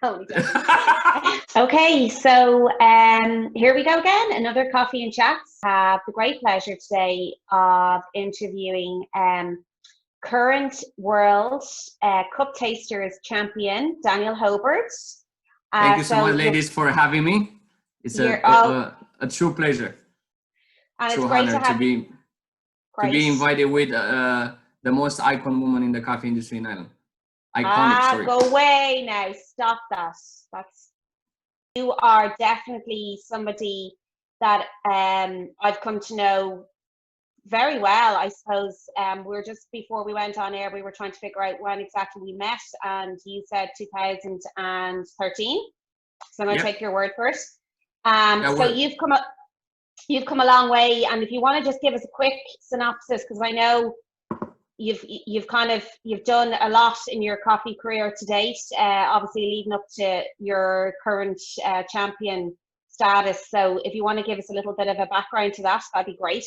Holy joke. Okay, so here we go again. Another coffee and chats. I have the great pleasure today of interviewing current world cup tasters champion Daniel Horbat. Thank you so So much, ladies, for having me. It's you're all, a true pleasure, and it's true great to honor have you. to Great. be invited with the most icon woman in the coffee industry in Ireland. Iconic, sorry. Go away now. Stop that. You are definitely somebody that I've come to know very well. I suppose we're just before we went on air, we were trying to figure out when exactly we met, and you said 2013. So I'm going to take your word for it. So you've come a long way, and if you want to just give us a quick synopsis, because I know you've done a lot in your coffee career to date, obviously leading up to your current champion status. So if you want to give us a little bit of a background to that, that'd be great.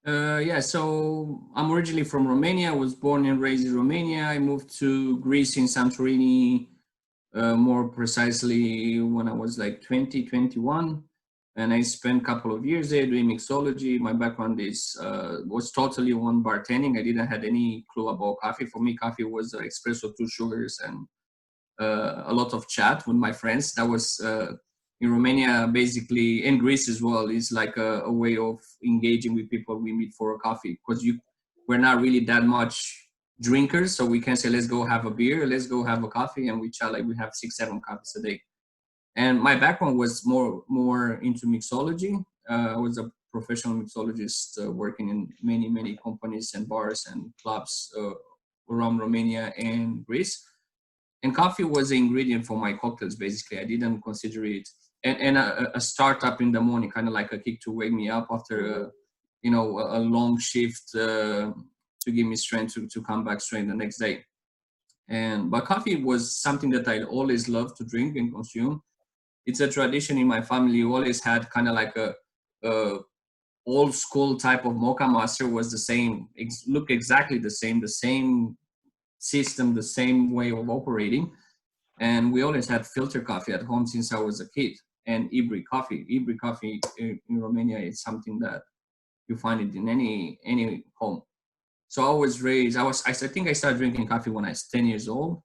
Yeah, so I'm originally from Romania. I was born and raised in Romania. I moved to Greece in Santorini, more precisely when I was like 20, 21. And I spent a couple of years there doing mixology. My background was totally on bartending. I didn't have any clue about coffee. For me, coffee was espresso, 2 sugars, and a lot of chat with my friends. That was in Romania, basically, in Greece as well, is like a way of engaging with people we meet for a coffee, because we're not really that much drinkers, so we can say, let's go have a beer, let's go have a coffee, and we chat like we have 6-7 coffees a day. And my background was more into mixology. I was a professional mixologist working in many companies and bars and clubs around Romania and Greece. And coffee was the ingredient for my cocktails, basically. I didn't consider it. And a startup in the morning, kind of like a kick to wake me up after a long shift to give me strength to come back straight the next day. But coffee was something that I always loved to drink and consume. It's a tradition in my family. We always had kind of like a old school type of mocha master. Was the same, look exactly the same system, the same way of operating. And we always had filter coffee at home since I was a kid. And Ibri coffee in Romania is something that you find it in any home. So I was raised. I think I started drinking coffee when I was 10 years old.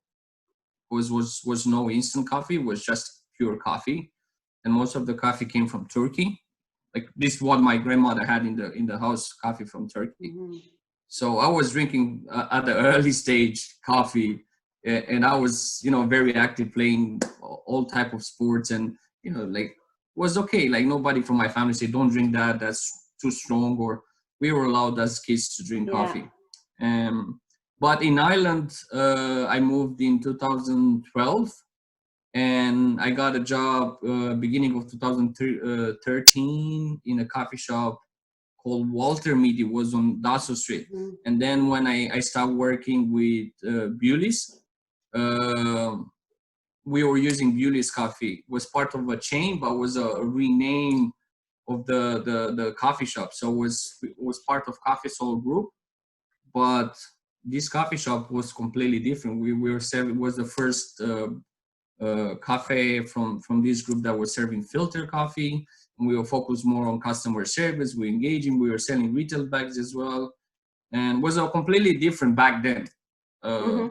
Was no instant coffee. It was just pure coffee, and most of the coffee came from Turkey. Like this is what my grandmother had in the house, coffee from Turkey. Mm-hmm. So I was drinking at the early stage coffee, and I was very active, playing all type of sports, and like was okay. Like nobody from my family said don't drink that, that's too strong, or we were allowed as kids to drink coffee. But in Ireland, I moved in 2012, and I got a job beginning of 2013 in a coffee shop called Walter Mead. It was on Dasso Street. Mm-hmm. And then when I started working with Bewley's, we were using Bewley's coffee. It was part of a chain, but was a rename of the coffee shop. So it was part of Coffee Soul Group, but this coffee shop was completely different. We were serving, was the first cafe from this group that was serving filter coffee. And we were focused more on customer service. We engaging. We were selling retail bags as well, and was a completely different back then. Mm-hmm.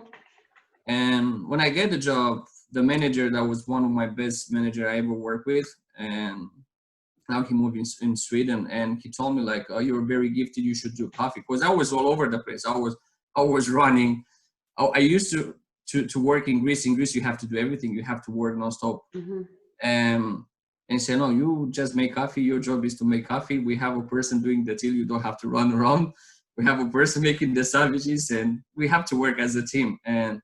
And when I get the job, the manager that was one of my best manager I ever worked with, and now he moved in Sweden, and he told me like, oh, you're very gifted, you should do coffee. Because I was all over the place. I was running. I used to work in Greece. In Greece, you have to do everything. You have to work nonstop. Mm-hmm. And say, no, you just make coffee. Your job is to make coffee. We have a person doing the till. You don't have to run around. We have a person making the sandwiches, and we have to work as a team. And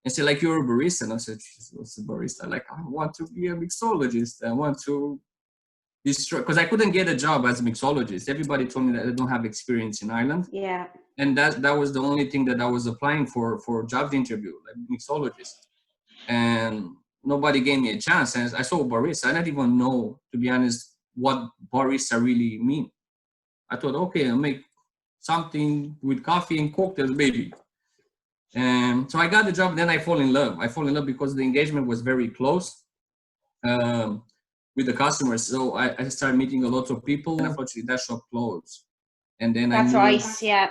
say, like, you're a barista. And I said, what's a barista? Like, I want to be a mixologist. I want to destroy, because I couldn't get a job as a mixologist. Everybody told me that I don't have experience in Ireland. Yeah. And that was the only thing that I was applying for job interview, like mixologist. And nobody gave me a chance. And I saw barista. I didn't even know, to be honest, what barista really mean. I thought, okay, I'll make something with coffee and cocktails, maybe. And so I got the job. Then I fall in love. I fall in love because the engagement was very close with the customers. So I started meeting a lot of people. And unfortunately, that shop closed. And then That's right. Yeah.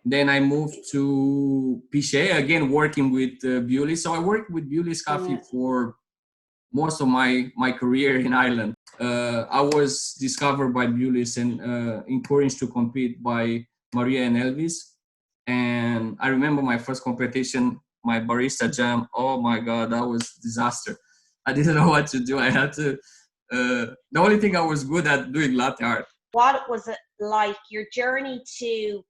Then I moved to Pichet, again working with Bewley. So I worked with Bewley's Coffee for most of my career in Ireland. I was discovered by Bewley's and encouraged to compete by Maria and Elvis. And I remember my first competition, my barista jam. Oh my God, that was disaster. I didn't know what to do. I had to. The only thing I was good at doing latte art. What was it like, your journey to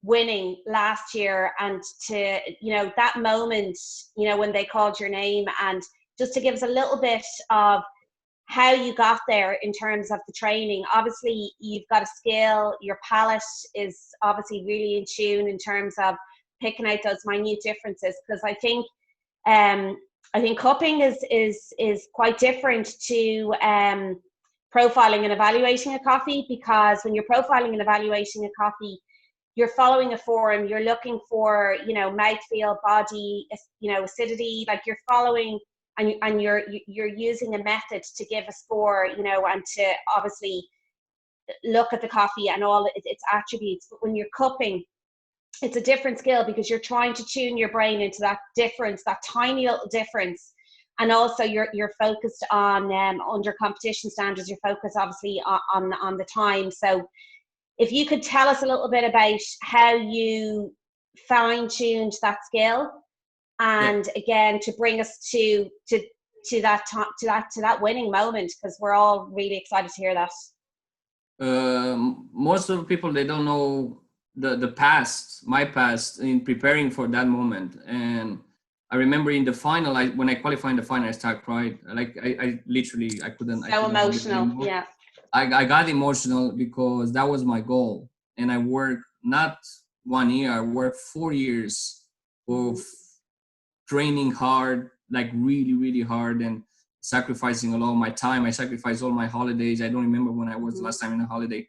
winning last year, and to, you know, that moment, you know, when they called your name, and just to give us a little bit of how you got there in terms of the training? Obviously, you've got a skill, your palate is obviously really in tune in terms of picking out those minute differences, because I think cupping is quite different to profiling and evaluating a coffee, because when you're profiling and evaluating a coffee, you're following a form, you're looking for, you know, mouthfeel, body, you know, acidity, like you're following, and you're using a method to give a score, you know, and to obviously look at the coffee and all its attributes. But when you're cupping, it's a different skill, because you're trying to tune your brain into that difference, that tiny little difference. And also you're focused on under competition standards, you're focused obviously on the time. So if you could tell us a little bit about how you fine-tuned that skill, and again to bring us to that winning moment, because we're all really excited to hear that. Most of the people, they don't know the past, my past in preparing for that moment. And I remember in the final, when I qualified in the final, I started crying. Like I literally, I couldn't. So emotional, yeah. I got emotional because that was my goal, and I worked not 1 year, I worked 4 years of training hard, like really, really hard, and sacrificing a lot of my time. I sacrificed all my holidays. I don't remember when I was the last time in a holiday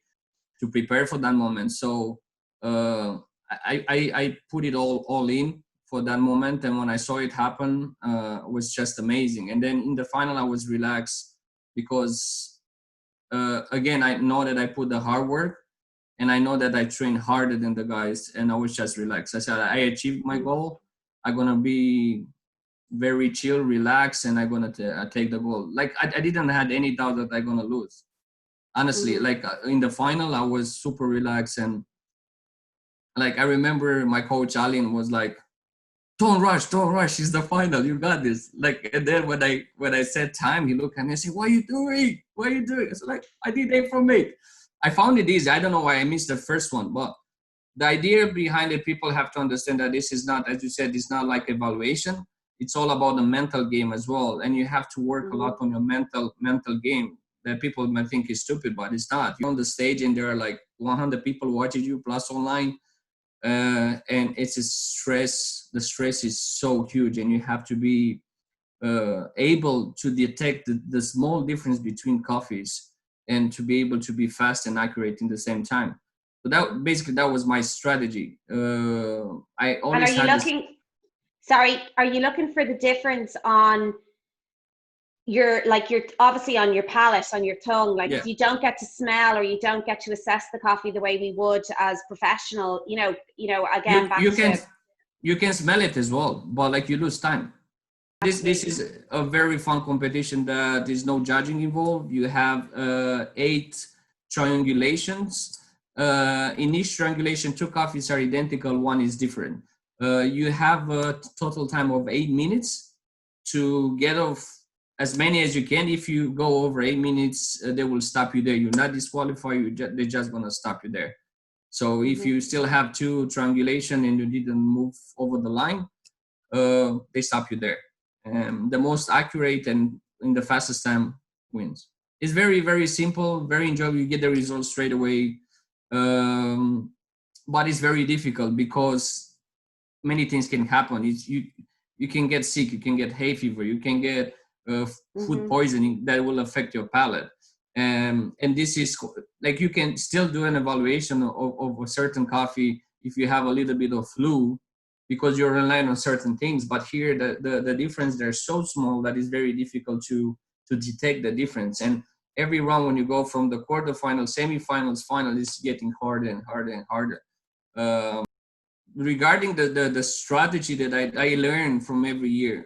to prepare for that moment. So I put it all in for that moment, and when I saw it happen, it was just amazing. And then in the final, I was relaxed because again, I know that I put the hard work, and I know that I trained harder than the guys, and I was just relaxed. I said, I achieved my goal. I'm gonna be very chill, relaxed, and I'm gonna take the goal. Like I didn't have any doubt that I'm gonna lose. Honestly, like in the final, I was super relaxed, and like I remember my coach Alin was like, don't rush, it's the final, you got this. Like, and then when I said time, he looked at me and said, what are you doing? It's like, I did 8 from 8. I found it easy. I don't know why I missed the first one, but the idea behind it, people have to understand that this is not, as you said, it's not like evaluation. It's all about the mental game as well. And you have to work a lot on your mental game that people might think is stupid, but it's not. You're on the stage and there are like 100 people watching you plus online. And it's a stress. The stress is so huge, and you have to be able to detect the small difference between coffees, and to be able to be fast and accurate in the same time. So that was my strategy. I always and are you looking for the difference on you're obviously on your palate, on your tongue, like if you don't get to smell, or you don't get to assess the coffee the way we would as professional, you know, again, you can smell it as well, but like you lose time. This is a very fun competition that there's no judging involved. You have 8 triangulations. In each triangulation, 2 coffees are identical, 1 is different. You have a total time of 8 minutes to get off as many as you can. If you go over 8 minutes, they will stop you there. You're not disqualified. They're just gonna stop you there. So if you still have 2 triangulation and you didn't move over the line, they stop you there. The most accurate and in the fastest time wins. It's very, very simple, very enjoyable. You get the results straight away. But it's very difficult because many things can happen. You can get sick, you can get hay fever, you can get food poisoning that will affect your palate. And this is like, you can still do an evaluation of a certain coffee if you have a little bit of flu, because you're relying on certain things. But here, the difference, they're so small that it's very difficult to detect the difference. And every round when you go from the quarterfinals, semifinals, final, is getting harder and harder and harder. Regarding the strategy that I learn from every year,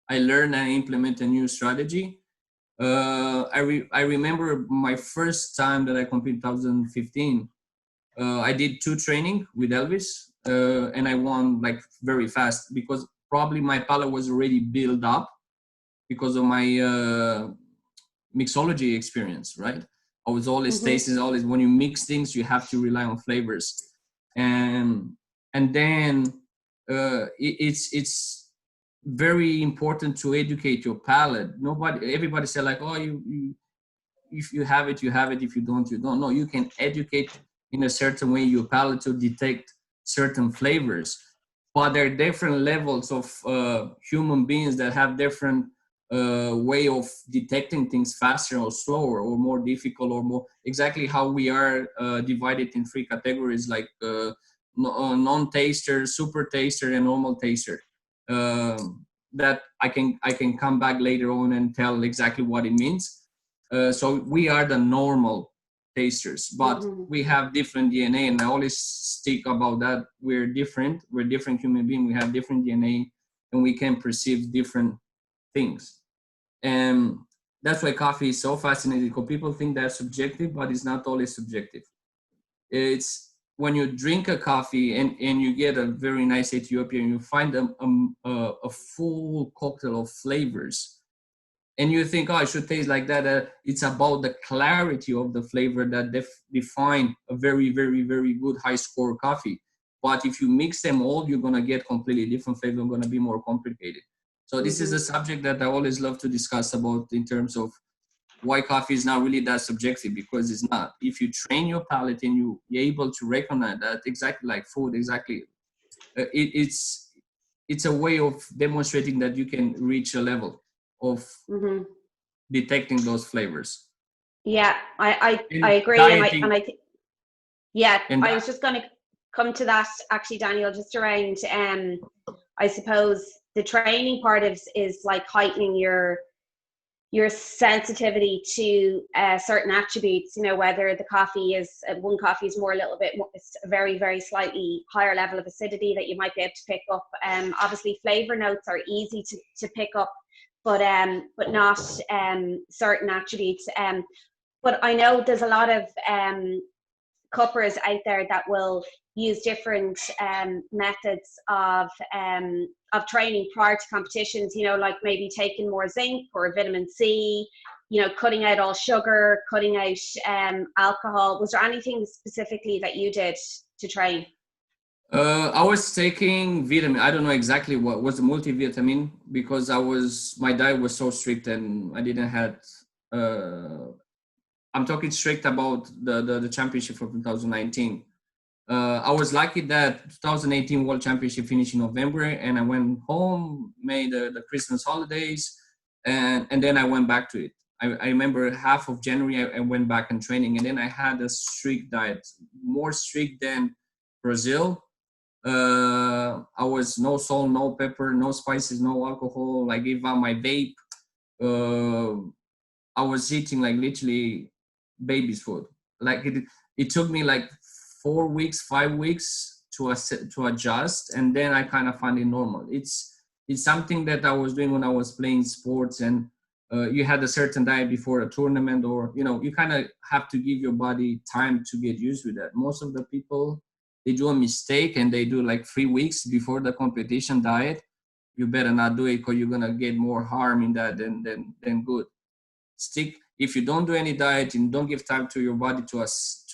I learn and implement a new strategy. I remember my first time that I competed, 2015. I did 2 training with Elvis, and I won like very fast, because probably my palate was already built up because of my mixology experience, right? I was always tasting, always, when you mix things, you have to rely on flavors. And then it's very important to educate your palate. Everybody said like, oh, you if you have it, you have it. If you don't, you don't. No, you can educate in a certain way your palate to detect certain flavors. But there are different levels of human beings that have different way of detecting things, faster or slower or more difficult, or more exactly how we are divided in 3 categories, like non-taster, super taster, and normal taster. That I can come back later on and tell exactly what it means. So we are the normal tasters, but we have different DNA, and I always stick about that. We're different human beings. We have different DNA, and we can perceive different things. And that's why coffee is so fascinating, because people think that's subjective, but it's not always subjective. It's when you drink a coffee and you get a very nice Ethiopian, you find a full cocktail of flavors. And you think, oh, it should taste like that. It's about the clarity of the flavor that define a very, very, very good high score coffee. But if you mix them all, you're going to get completely different flavor, going to be more complicated. So this is a subject that I always love to discuss about, in terms of why coffee is not really that subjective, because it's not. If you train your palate and you're able to recognize that, exactly like food, exactly, it's a way of demonstrating that you can reach a level of detecting those flavors. Yeah, I agree, dieting, and I think, yeah, and I was just going to come to that actually, Daniel, just around I suppose the training part is like heightening your sensitivity to certain attributes, you know, whether the coffee is one coffee is more a little bit more, it's a very, very slightly higher level of acidity that you might be able to pick up. Obviously flavor notes are easy to pick up, but not certain attributes. But I know there's a lot of cuppers out there that will use different methods of training prior to competitions, you know, like maybe taking more zinc or vitamin C, you know, cutting out all sugar, cutting out alcohol. Was there anything specifically that you did to train? I was taking vitamin. I don't know exactly what was the multivitamin, because my diet was so strict, and I didn't have I'm talking strict about the championship from 2019. I was lucky that 2018 World Championship finished in November, and I went home, made the Christmas holidays, and then I went back to it. I remember half of January I went back in training, and then I had a strict diet, more strict than Brazil. I was no salt, no pepper, no spices, no alcohol. I gave up my vape. I was eating like literally baby's food. Like it took me like 4 weeks, 5 weeks to adjust, and then I kind of find it normal. It's something that I was doing when I was playing sports, and you had a certain diet before a tournament, or you know, you kind of have to give your body time to get used with that. Most of the people, they do a mistake and they do like 3 weeks before the competition diet. You better not do it, because you're gonna get more harm in that than good. If you don't do any diet and don't give time to your body to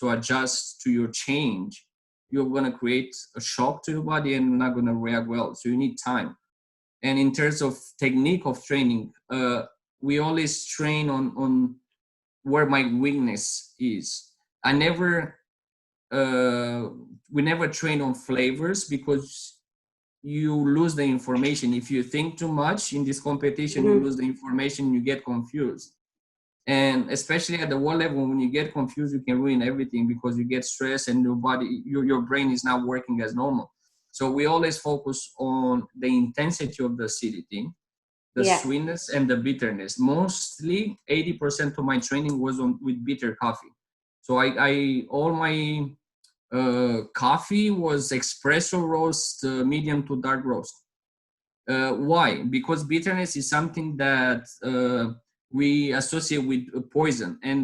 adjust to your change, you're going to create a shock to your body and not going to react well. So you need time. And in terms of technique of training, we always train on where my weakness is. We never train on flavors, because you lose the information. If you think too much in this competition, you lose the information, you get confused. And especially at the world level, when you get confused, you can ruin everything, because you get stressed and your brain is not working as normal. So we always focus on the intensity of the acidity, the Yeah. sweetness, and the bitterness. Mostly 80% of my training was with bitter coffee. So I all my coffee was espresso roast, medium to dark roast. Why? Because bitterness is something that we associate with poison, and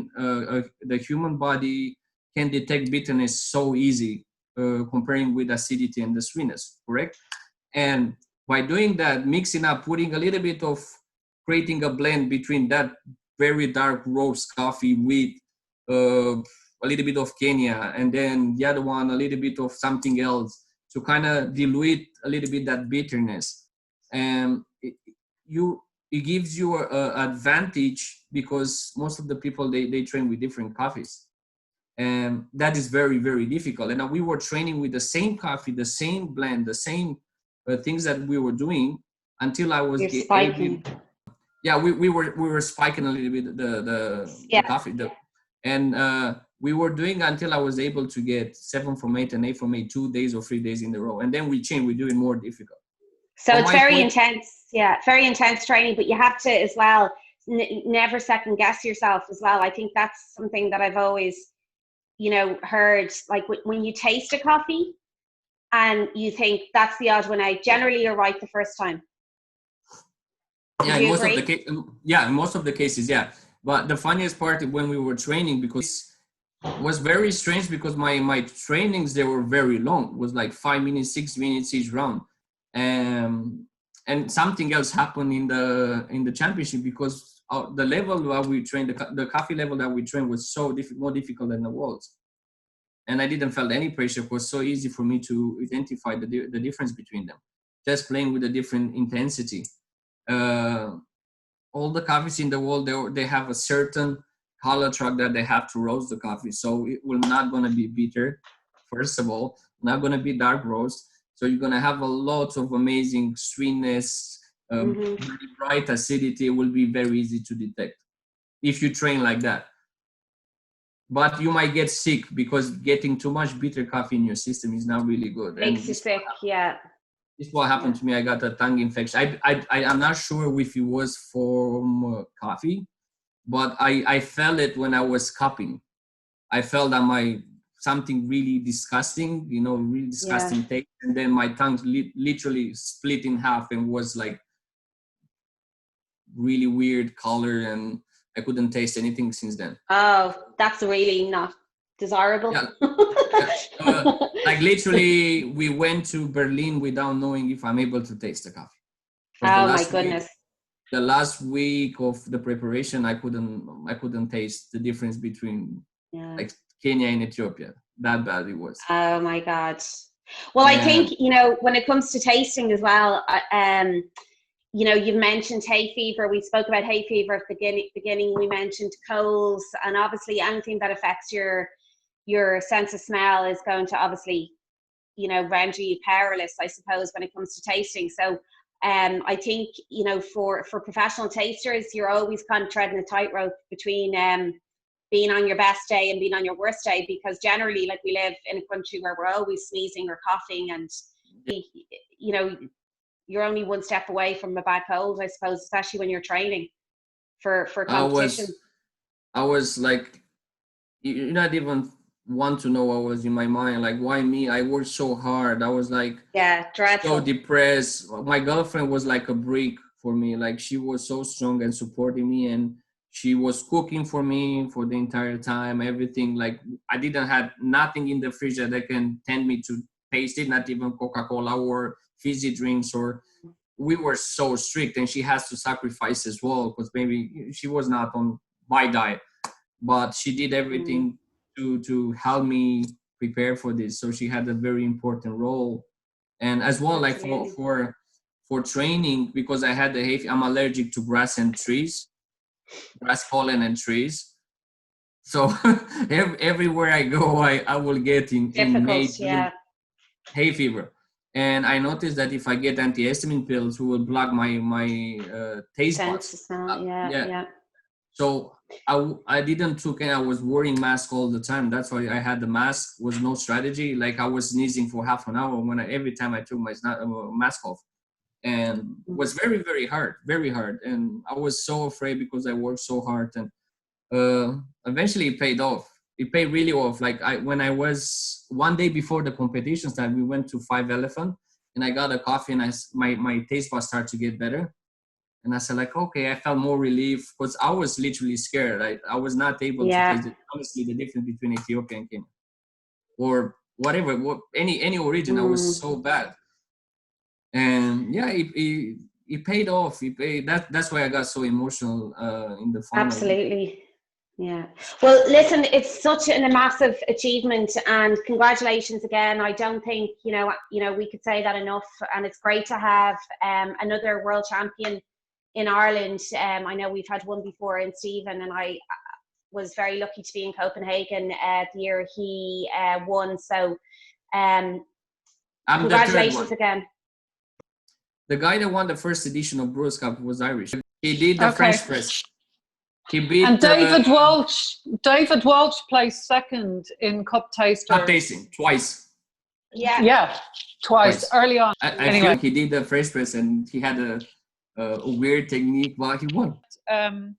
the human body can detect bitterness so easy, comparing with acidity and the sweetness, correct? And by doing that, mixing up, putting a little bit of, creating a blend between that very dark roast coffee with a little bit of Kenya, and then the other one, a little bit of something else, to kind of dilute a little bit that bitterness. And it gives you a advantage, because most of the people, they train with different coffees, and that is very, very difficult. And we were training with the same coffee, the same blend, the same things that we were doing, until I was You're able. spiking. Yeah, we were spiking a little bit the coffee, and we were doing until I was able to get 7 from 8 and 8 from 8 2 days or 3 days in a row, and then we changed. We do it more difficult. So But it's very intense. Yeah, very intense training, but you have to as well never second guess yourself as well. I think that's something that I've always, heard. Like when you taste a coffee and you think that's the odd one out, generally you're right the first time. Yeah, in most of the cases, yeah. But the funniest part when we were training, because it was very strange, because my trainings, they were very long. It was like 5 minutes, 6 minutes each round. And something else happened in the championship, because the level that we trained, the coffee level that we trained, was so more difficult than the world's. And I didn't feel any pressure. It was so easy for me to identify the difference between them, just playing with a different intensity. All the coffees in the world, they have a certain color track that they have to roast the coffee, so it will not going to be bitter, first of all, not going to be dark roast, so you're going to have a lot of amazing sweetness, very bright acidity. It will be very easy to detect if you train like that. But you might get sick, because getting too much bitter coffee in your system is not really good. Makes you sick. Yeah. This is what happened to me. I got a tongue infection. I'm not sure if it was from coffee, but I felt it when I was cupping. I felt that something really disgusting, really disgusting taste. And then my tongue literally split in half and was like really weird color, and I couldn't taste anything since then. Oh, that's really not desirable. Yeah. Like literally, we went to Berlin without knowing if I'm able to taste the coffee. Oh my goodness! The last week of the preparation, I couldn't taste the difference between like Kenya and Ethiopia. That bad it was. Oh my God! Well, I think when it comes to tasting as well, you've mentioned hay fever. We spoke about hay fever at the beginning. We mentioned colds, and obviously anything that affects your sense of smell is going to obviously, render you powerless, I suppose, when it comes to tasting. So I think, for professional tasters, you're always kind of treading a tightrope between being on your best day and being on your worst day, because generally, like, we live in a country where we're always sneezing or coughing, and you're only one step away from a bad cold, I suppose, especially when you're training for competition. I was like, you not even want to know what was in my mind. Like, why me? I worked so hard. I was like, dreadful. So depressed. My girlfriend was like a brick for me. Like, she was so strong and supporting me, and she was cooking for me for the entire time. Everything, like, I didn't have nothing in the fridge that can tempt me to taste it. Not even Coca-Cola or fizzy drinks. Or we were so strict, and she has to sacrifice as well, because maybe she was not on my diet, but she did everything to help me prepare for this. So she had a very important role. And as well, like for training, because I had I'm allergic to grass pollen and trees. So everywhere I go, I will get in May, June, hay fever. And I noticed that if I get antihistamine pills, who will block my taste buds. So I didn't took and I was wearing mask all the time. That's why I had the mask. Was no strategy. Like I was sneezing for half an hour when every time I took my mask off, and was very very hard. And I was so afraid because I worked so hard, and eventually it paid off. It paid really off. Like when I was one day before the competition started, we went to Five Elephant, and I got a coffee, and my taste buds started to get better. And I said, like, okay, I felt more relief because I was literally scared. I was not able to taste it. Honestly, the difference between Ethiopia and Kenya or whatever, any origin, I was so bad. And yeah, it paid off. It paid. That's why I got so emotional in the final. Absolutely. Yeah. Well, listen, it's such a massive achievement, and congratulations again. I don't think, you know, we could say that enough, and it's great to have another world champion in Ireland. I know we've had one before in Stephen, and I was very lucky to be in Copenhagen the year he won. So congratulations again. The guy that won the first edition of Brewers Cup was Irish. He did the French press. He beat and David Walsh. David Walsh placed second in Cup Taster. Cup tasting twice. Yeah, twice early on. I feel like he did the French press, and he had a weird technique, but he won. I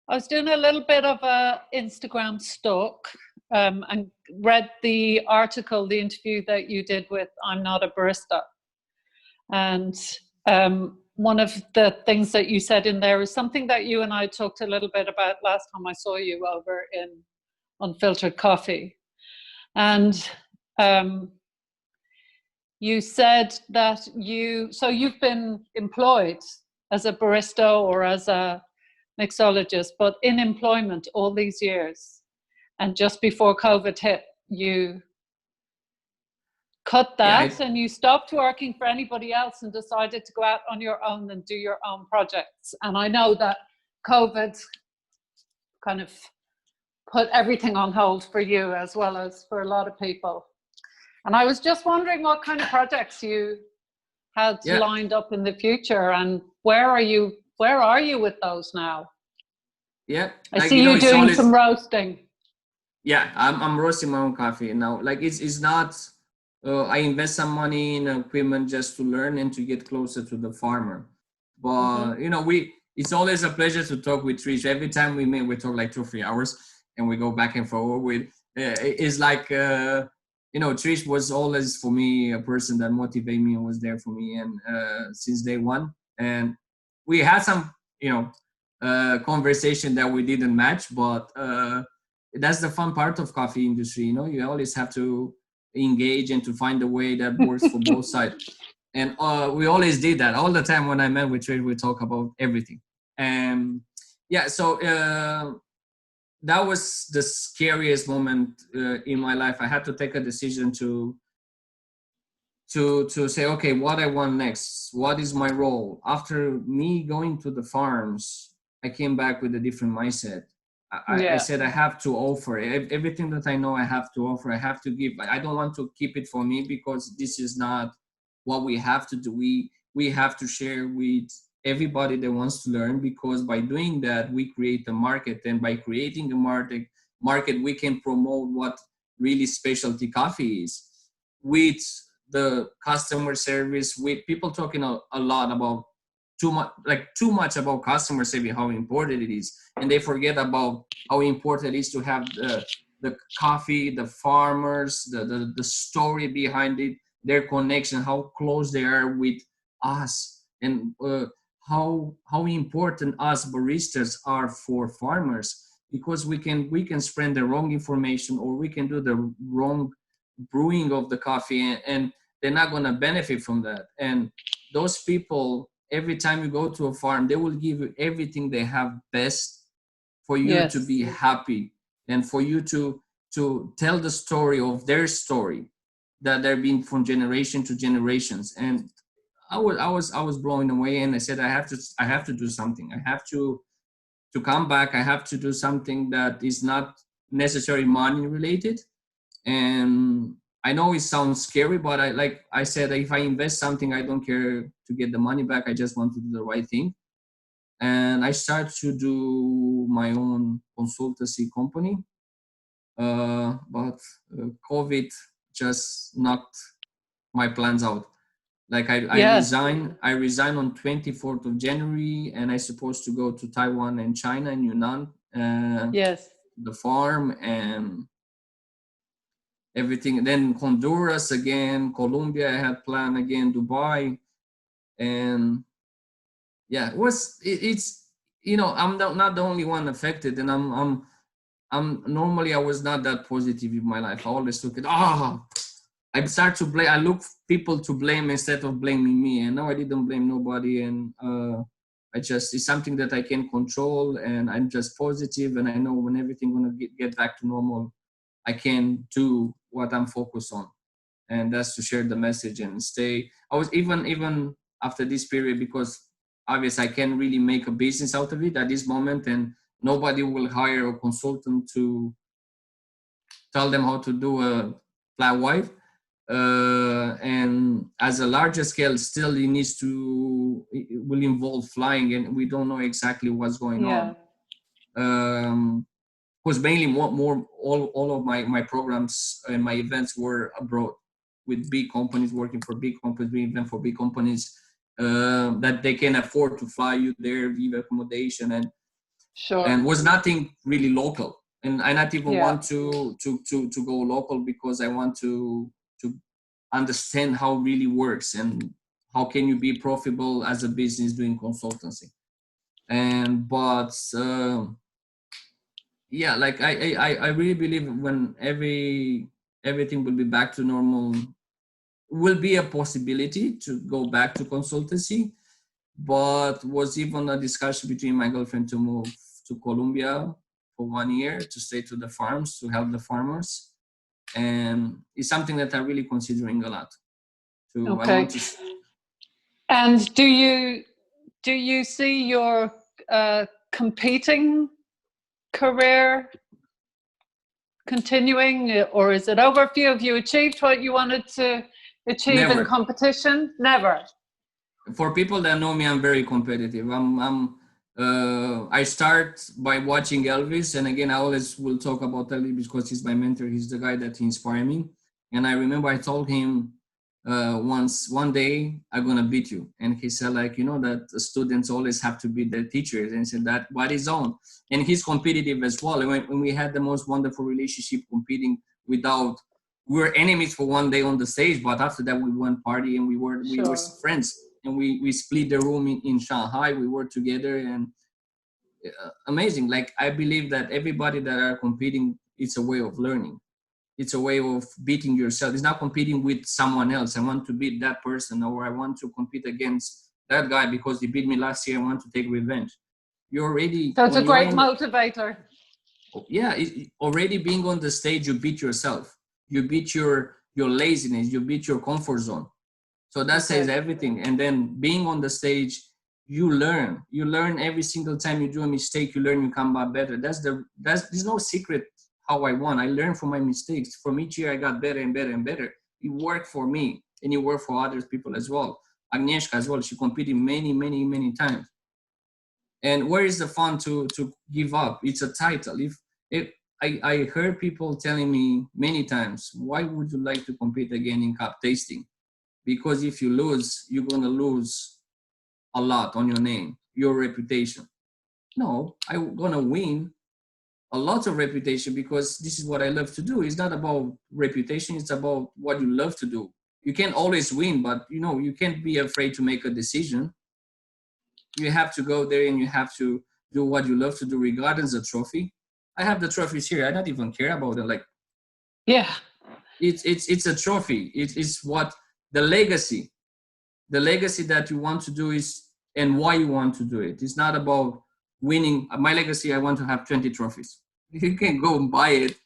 was doing a little bit of a Instagram stalk and read the article, the interview that you did with I'm Not a Barista. And one of the things that you said in there is something that you and I talked a little bit about last time I saw you over in Unfiltered Coffee. And you said that you've been employed as a barista or as a mixologist, but in employment all these years. And just before COVID hit, you cut that and you stopped working for anybody else and decided to go out on your own and do your own projects. And I know that COVID kind of put everything on hold for you as well as for a lot of people. And I was just wondering what kind of projects you had lined up in the future, and where are you with those now? Yeah, I see you doing some roasting. Yeah, I'm roasting my own coffee now. Like it's not. I invest some money in equipment just to learn and to get closer to the farmer. But you know, it's always a pleasure to talk with Trish. Every time we meet, we talk like 2 or 3 hours, and we go back and forward. With it's like you know, Trish was always for me a person that motivated me and was there for me, and since day one. And we had some, you know, conversation that we didn't match, but that's the fun part of coffee industry. You know, you always have to engage and to find a way that works for both sides. And we always did that all the time. When I met with Trish, we talk about everything. And yeah, so that was the scariest moment in my life. I had to take a decision to say, okay, what I want next, what is my role? After me going to the farms, I came back with a different mindset. I said I have to offer everything that I know. I have to offer. I have to give. I don't want to keep it for me, because this is not what we have to do. We have to share with everybody that wants to learn, because by doing that we create a market, and by creating a market we can promote what really specialty coffee is, with the customer service, with people talking a lot about too much about customer service, how important it is, and they forget about how important it is to have the coffee, the farmers, the story behind it, their connection, how close they are with us, and how important us baristas are for farmers, because we can spread the wrong information, or we can do the wrong brewing of the coffee, and they're not going to benefit from that. And those people, every time you go to a farm, they will give you everything they have best for you to be happy, and for you to tell the story of their story that they're being from generation to generations. And I was blown away, and I said I have to do something. I have to come back. I have to do something that is not necessarily money related. And I know it sounds scary, but I said, if I invest something, I don't care to get the money back. I just want to do the right thing. and I started to do my own consultancy company. But COVID just knocked my plans out. Like Yes. I resigned on 24th of January, and I supposed to go to Taiwan and China and Yunnan, Yes. the farm and everything. Then Honduras again, Colombia I had planned again, Dubai, and yeah, it's I'm not the only one affected, and I'm normally I was not that positive in my life. I always took it. I start to blame. I look people to blame instead of blaming me, and now I didn't blame nobody, and it's something that I can control, and I'm just positive, and I know when everything gonna get back to normal, I can do what I'm focused on, and that's to share the message and stay. I was even after this period, because obviously I can't really make a business out of it at this moment, and nobody will hire a consultant to tell them how to do a flat white. And as a larger scale, still it will involve flying, and we don't know exactly what's going on. Because mainly all of my programs and my events were abroad with big companies, working for big companies, doing events for big companies, that they can afford to fly you there, give accommodation, and was nothing really local. And I not even want to go local, because I want to understand how it really works and how can you be profitable as a business doing consultancy. Yeah, like I really believe when everything will be back to normal, will be a possibility to go back to consultancy. But was even a discussion between my girlfriend to move to Colombia for 1 year to stay to the farms to help the farmers, and it's something that I'm really considering a lot. Okay. And do you see your competing career continuing, or is it over for you? Have you achieved what you wanted to achieve in competition? Never. For people that know me, I'm very competitive. I start by watching Elvis, and again, I always will talk about Elvis because he's my mentor. He's the guy that inspired me. And I remember I told him one day I'm gonna beat you, and he said, like, that students always have to beat their teachers, and he said that by his own. And he's competitive as well. And when we had the most wonderful relationship, competing we were enemies for one day on the stage, but after that we went party, and we were friends. And we split the room in Shanghai. We worked together, and amazing. Like, I believe that everybody that are competing, it's a way of learning. It's a way of beating yourself. It's not competing with someone else. I want to beat that person, or I want to compete against that guy because he beat me last year. I want to take revenge. You're already. That's a great motivator. Yeah, already being on the stage, you beat yourself. You beat your laziness. You beat your comfort zone. So that says everything. And then being on the stage, you learn every single time you do a mistake, you learn, you come back better. There's no secret how I won. I learned from my mistakes. From each year, I got better and better and better. It worked for me, and it worked for other people as well. Agnieszka as well, she competed many, many, many times. And where is the fun to give up? It's a title. I heard people telling me many times, why would you like to compete again in cup tasting? Because if you lose, you're going to lose a lot on your name, your reputation. No, I'm going to win a lot of reputation, because this is what I love to do. It's not about reputation. It's about what you love to do. You can't always win, but you can't be afraid to make a decision. You have to go there and you have to do what you love to do, regardless of the trophy. I have the trophies here. I don't even care about it. Like, yeah, it's a trophy. It's what the legacy that you want to do is, and why you want to do it. It's not about winning. My legacy, I want to have 20 trophies. You can go and buy it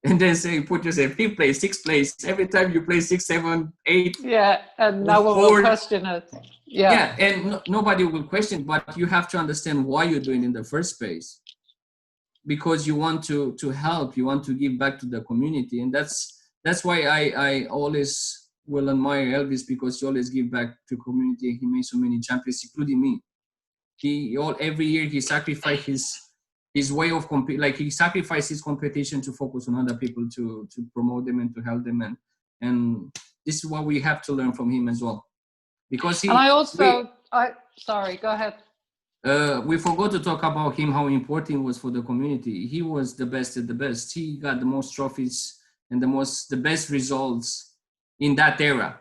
and then say, put yourself 5th place, 6th place. Every time you play 6, 7, 8. Yeah, and no one will question it. Yeah, and nobody will question, but you have to understand why you're doing it in the first place. Because you want to help, you want to give back to the community. And that's why I always will admire Elvis, because he always give back to community. He made so many champions, including me. Every year he sacrificed his way of he sacrificed his competition to focus on other people, to promote them and to help them, and this is what we have to learn from him as well, because sorry, go ahead. We forgot to talk about him, how important it was for the community. He was the best at the best. He got the most trophies and the best results in that era.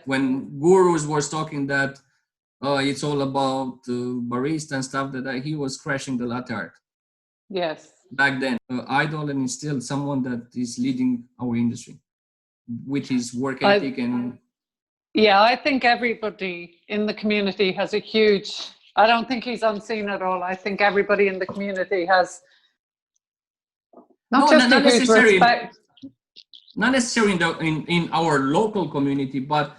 When gurus was talking that it's all about barista and stuff, that he was crashing the latte art. Yes. Back then, idol, and is still someone that is leading our industry with his work ethic and. Yeah, I think everybody in the community has a huge. I don't think he's unseen at all. I think everybody in the community has not necessarily in our local community, but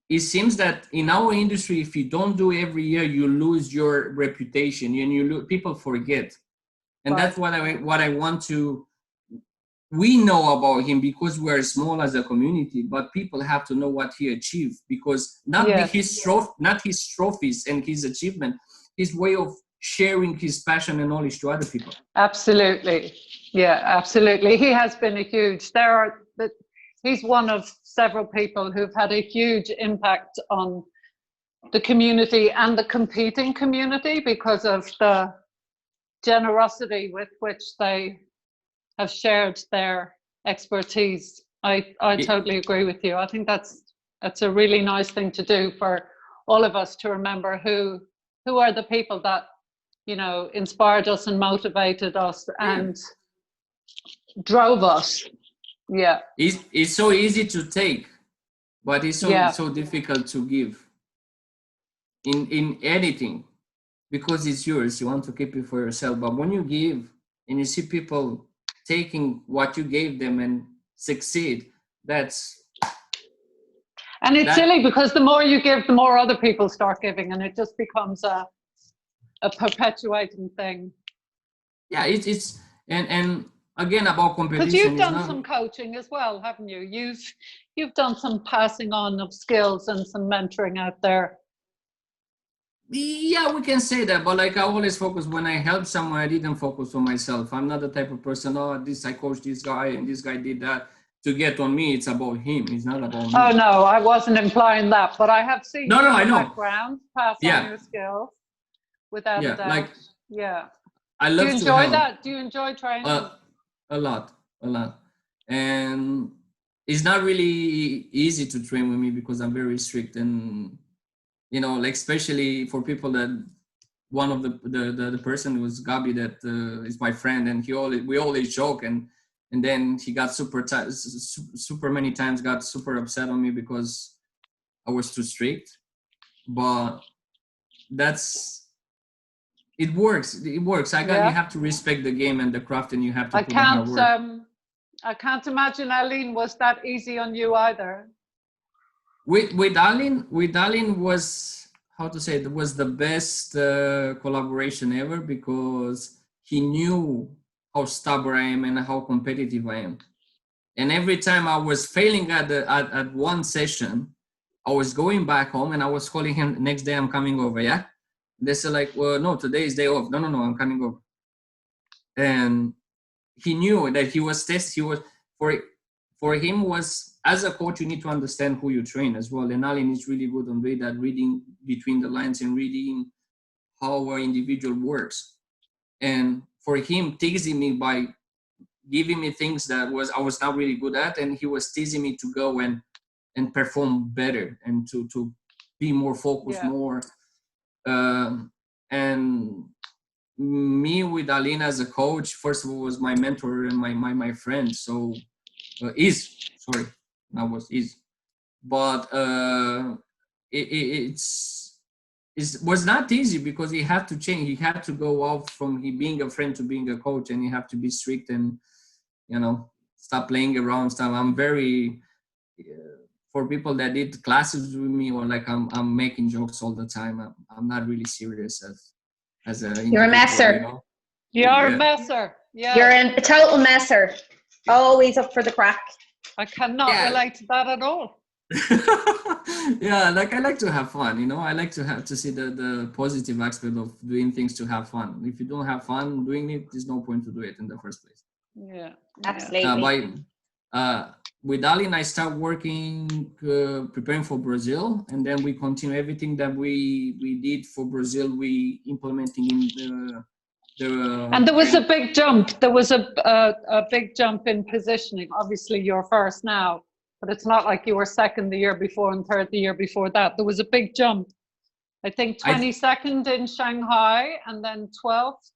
it seems that in our industry, if you don't do every year, you lose your reputation, and people forget. And that's what I want to. We know about him because we are small as a community, but people have to know what he achieved, because not his trophies and his achievement, his way of sharing his passion and knowledge to other people. Absolutely. Yeah, absolutely. He has been a huge, he's one of several people who've had a huge impact on the community and the competing community because of the generosity with which they have shared their expertise. I totally agree with you. I think that's a really nice thing to do for all of us, to remember who are the people that, inspired us and motivated us and drove us. Yeah. It's so easy to take, but it's so difficult to give in anything, because it's yours. You want to keep it for yourself. But when you give and you see people taking what you gave them and succeed, and it's silly, because the more you give, the more other people start giving, and it just becomes a perpetuating thing. Yeah, it's and again about competition. Because you've done some coaching as well, haven't you? You've done some passing on of skills and some mentoring out there. Yeah, we can say that, but I always focus when I help someone. I didn't focus on myself. I'm not the type of person. I coached this guy and this guy did that to get on me. It's about him. It's not about me. Oh no, I wasn't implying that, but I have seen your I know. background pass on your skills without a doubt. I love to enjoy help. that? Do you enjoy training? A lot, and it's not really easy to train with me because I'm very strict, and especially for people that one of the person was Gabi, that is my friend, and we always joke, and then he got super many times got super upset on me because I was too strict, but it works. You have to respect the game and the craft, and you have to put in hard work. I can't imagine Aline was that easy on you either. With Aline was, how to say, it was the best collaboration ever, because he knew how stubborn I am and how competitive I am. And every time I was failing at one session, I was going back home and I was calling him, next day I'm coming over, yeah? They said well, no, today is day off. No, I'm coming over. And he knew that he was for him was, as a coach, you need to understand who you train as well. And Aline is really good on that, reading between the lines and reading how an individual works. And for him, teasing me by giving me things that I was not really good at, and he was teasing me to go and perform better and to be more focused, more. And me with Aline as a coach, first of all, was my mentor and my friend. So but it was not easy, because he had to change. He had to go out from being a friend to being a coach, and you have to be strict and stop playing around. I'm very for people that did classes with me, or I'm making jokes all the time. I'm not really serious as a. You're a messer. You're a messer. Yeah. You're a total messer. Always up for the crack. I cannot relate to that at all. Yeah, like I like to have fun, you know. I like to see the positive aspect of doing things to have fun. If you don't have fun doing it, there's no point to do it in the first place. Yeah. Absolutely. With Aline, I start working preparing for Brazil, and then we continue everything that we did for Brazil. We implementing in the And there was a big jump. There was a big jump in positioning. Obviously, you're first now, but it's not like you were second the year before and third the year before that. There was a big jump. I think 22nd in Shanghai and then 12th.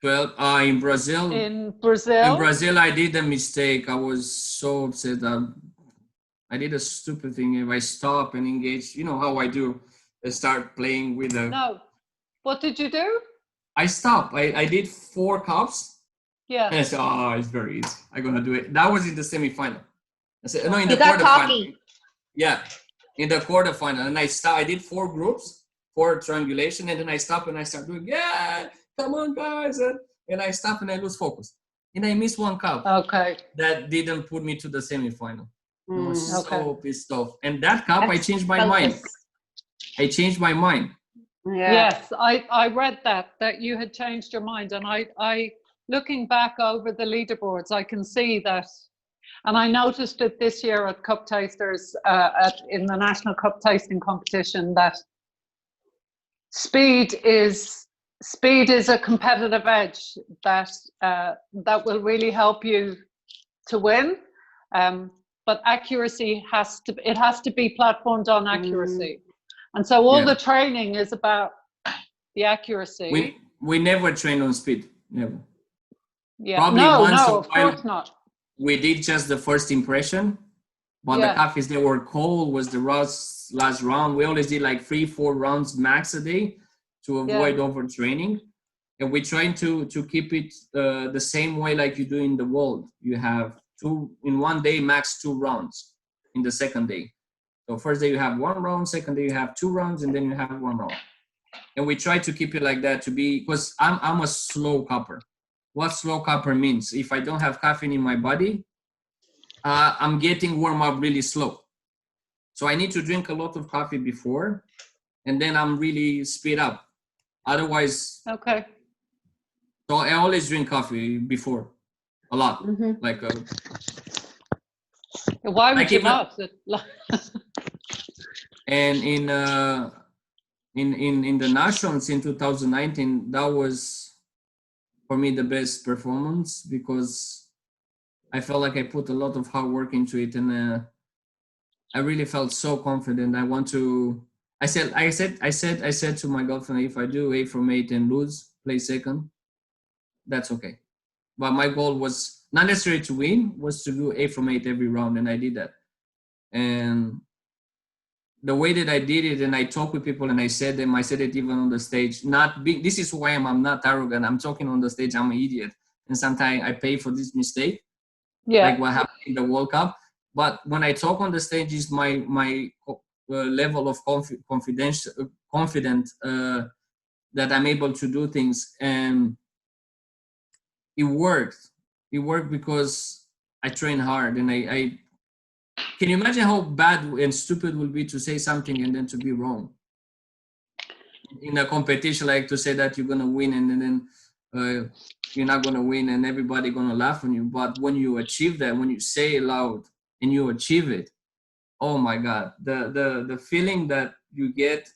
12 in Brazil. In Brazil. In Brazil, I did a mistake. I was so upset. I did a stupid thing. If I stop and engage, you know how I do. I start playing with the. No. What did you do? I stopped. I did 4 cups. Yeah. And I said, oh, it's very easy. I'm gonna do it. That was in the semifinal. I said, no, in You the got quarterfinal. cocky. Yeah, in the quarterfinal, and I did 4 groups, 4 triangulation, and then I stop and I start doing, yeah, come on, guys, and I stop and I lose focus, and I miss 1 cup. Okay. That didn't put me to the semifinal. I was so Okay. pissed off, and that cup, I changed my Focus. mind. I changed my mind. Yeah. Yes, I read that you had changed your mind, and I looking back over the leaderboards, I can see that, and I noticed it this year at Cup Tasters, in the National Cup Tasting Competition, that speed is a competitive edge that will really help you to win, but accuracy has to be platformed on accuracy. And so all the training is about the accuracy. We never train on speed, never. Yeah. Probably of course not. We did just the first impression, but the coffees that were cold was the last round. We always did like 3-4 rounds max a day to avoid overtraining, and we're trying to keep it the same way like you do in the world. You have in one day max 2 rounds in the second day. So first day you have 1 round, second day you have 2 rounds, and then you have 1 round. And we try to keep it like that because I'm a slow cupper. What slow cupper means? If I don't have caffeine in my body, I'm getting warm up really slow. So I need to drink a lot of coffee before, and then I'm really speed up. Otherwise, okay. So I always drink coffee before, a lot. Like why would you not? And in the nationals in 2019, that was for me the best performance, because I felt like I put a lot of hard work into it, and I really felt so confident. I said to my girlfriend, if I do 8 from 8 and lose, play second, that's okay. But my goal was not necessarily to win, was to do 8 from 8 every round, and I did that. And the way that I did it, and I talked with people, and I said it even on the stage. This is who I am. I'm not arrogant. I'm talking on the stage. I'm an idiot, and sometimes I pay for this mistake. Like what happened in the World Cup. But when I talk on the stage, is my level of confident that I'm able to do things, and it worked. It worked because I train hard, and I can you imagine how bad and stupid it would be to say something and then to be wrong in a competition, like to say that you're gonna win and then you're not gonna win and everybody gonna laugh on you. But when you achieve that, when you say it loud and you achieve it, oh my God, the feeling that you get,